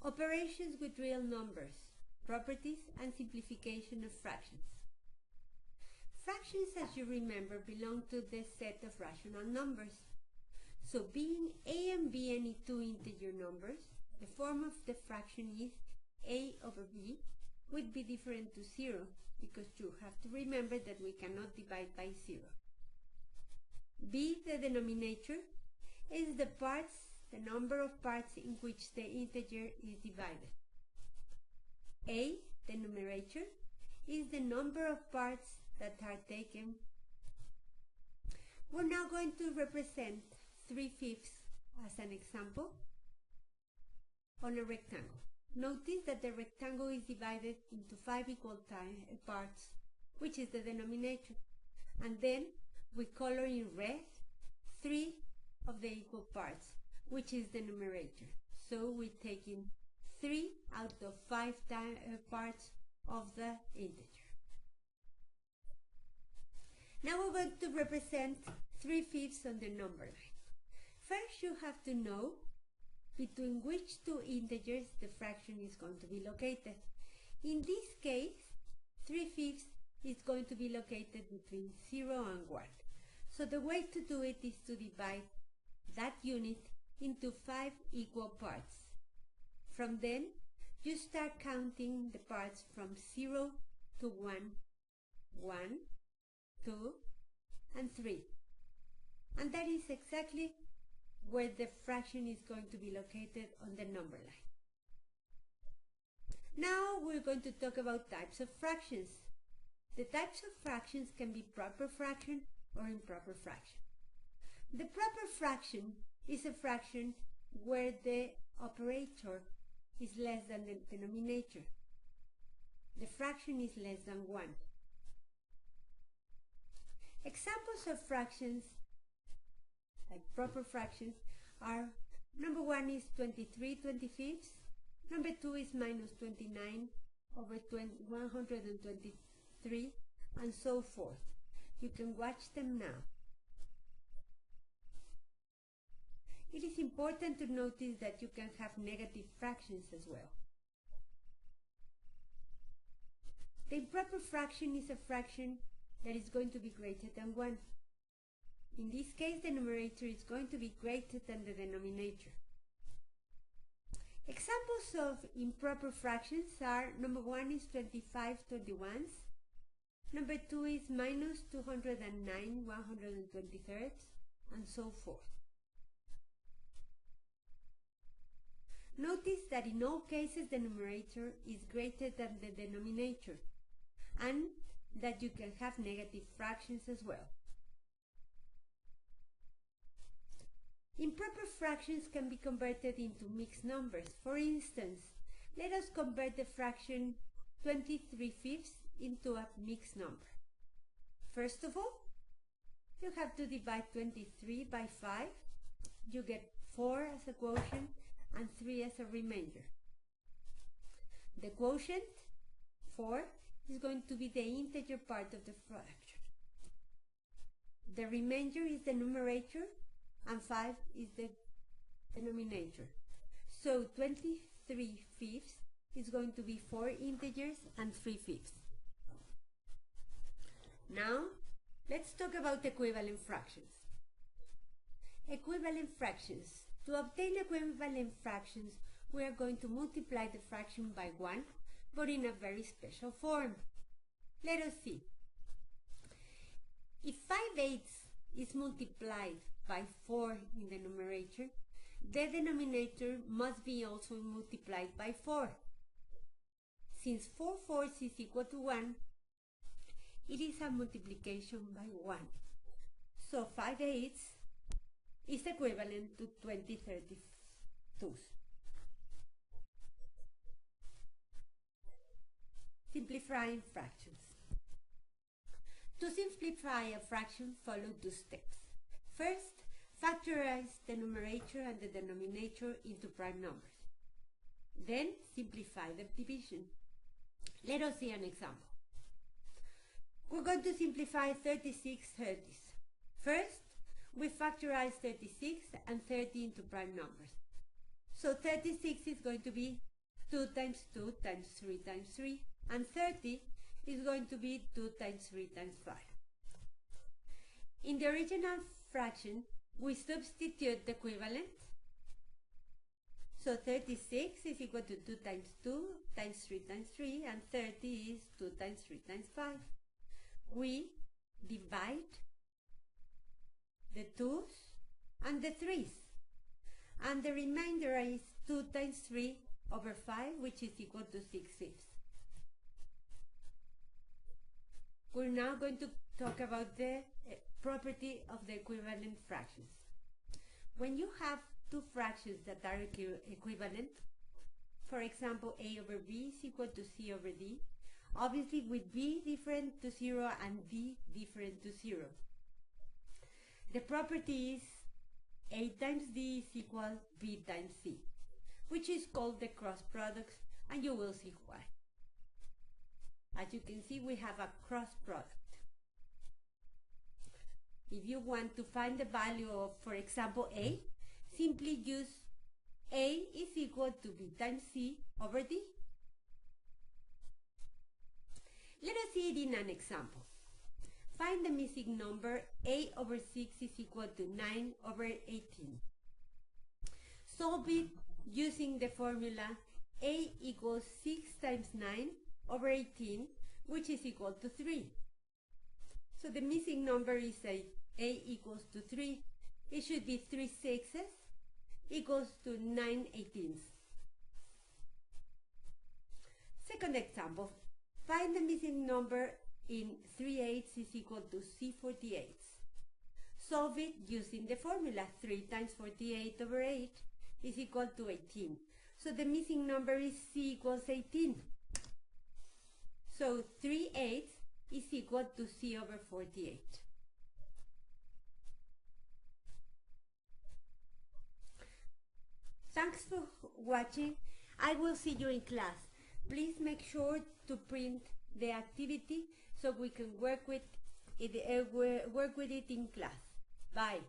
Operations with real numbers, properties and simplification of fractions. Fractions, as you remember, belong to the set of rational numbers. So being a and b any two integer numbers, the form of the fraction is a over b would be different to 0, because you have to remember that we cannot divide by 0. b, the denominator, is the number of parts in which the integer is divided. A, the numerator, is the number of parts that are taken. We're now going to represent 3/5 as an example on a rectangle. Notice that the rectangle is divided into 5 equal parts, which is the denominator. And then we color in red 3 of the equal parts, which is the numerator. So we're taking 3 out of 5 parts of the integer. Now we're going to represent 3/5 on the number line. First, you have to know between which two integers the fraction is going to be located. In this case, 3/5 is going to be located between 0 and 1. So the way to do it is to divide that unit into 5 equal parts. From then, you start counting the parts from 0 to 1, 1, 2, and 3. And that is exactly where the fraction is going to be located on the number line. Now we're going to talk about types of fractions. The types of fractions can be proper fraction or improper fraction. The proper fraction is a fraction where the operator is less than the denominator. The fraction is less than 1. Examples of fractions, like proper fractions, are number 1 is 23/25, number 2 is minus 29 over 123, and so forth. You can watch them now. It is important to notice that you can have negative fractions as well. The improper fraction is a fraction that is going to be greater than 1. In this case, the numerator is going to be greater than the denominator. Examples of improper fractions are number 1 is 25/21, number 2 is minus 209 123, and so forth. Notice that in all cases the numerator is greater than the denominator, and that you can have negative fractions as well. Improper fractions can be converted into mixed numbers. For instance, let us convert the fraction 23/5 into a mixed number. First of all, you have to divide 23 by 5. You get 4 as a quotient and 3 as a remainder. The quotient, 4, is going to be the integer part of the fraction. The remainder is the numerator, and 5 is the denominator. So 23/5 is going to be 4 integers and 3/5. Now, let's talk about equivalent fractions. Equivalent fractions. To obtain equivalent fractions, we are going to multiply the fraction by 1, but in a very special form. Let us see. If 5/8 is multiplied by 4 in the numerator, the denominator must be also multiplied by 4. Since 4/4 is equal to 1, it is a multiplication by 1. So 5/8 is equivalent to 20/32. Simplifying fractions. To simplify a fraction, follow 2 steps. First, factorize the numerator and the denominator into prime numbers. Then, simplify the division. Let us see an example. We're going to simplify 36/30. First, we factorize 36 and 30 into prime numbers. So 36 is going to be 2 times 2 times 3 times 3, and 30 is going to be 2 times 3 times 5. In the original fraction, we substitute the equivalent. So 36 is equal to 2 times 2 times 3 times 3, and 30 is 2 times 3 times 5. We divide the 2's and the 3's, and the remainder is 2 times 3 over 5, which is equal to 6/5. We're now going to talk about the property of the equivalent fractions. When you have two fractions that are equivalent, for example, a over b is equal to c over d, obviously with b different to 0 and d different to 0. The property is a times d is equal b times c, which is called the cross product, and you will see why. As you can see, we have a cross product. If you want to find the value of, for example, a, simply use a is equal to b times c over d. Let us see it in an example. Find the missing number. A over 6 is equal to 9 over 18. Solve it using the formula a equals 6 times 9 over 18, which is equal to 3. So the missing number is a equals to 3. It should be 3 sixths equals to 9 eighteenths. Second example, find the missing number in 3 eighths is equal to c 48. Solve it using the formula 3 times 48 over 8 is equal to 18. So the missing number is c equals 18. So 3 eighths is equal to c over 48. Thanks for watching. I will see you in class. Please make sure to print the activity so we can work with it in class. Bye.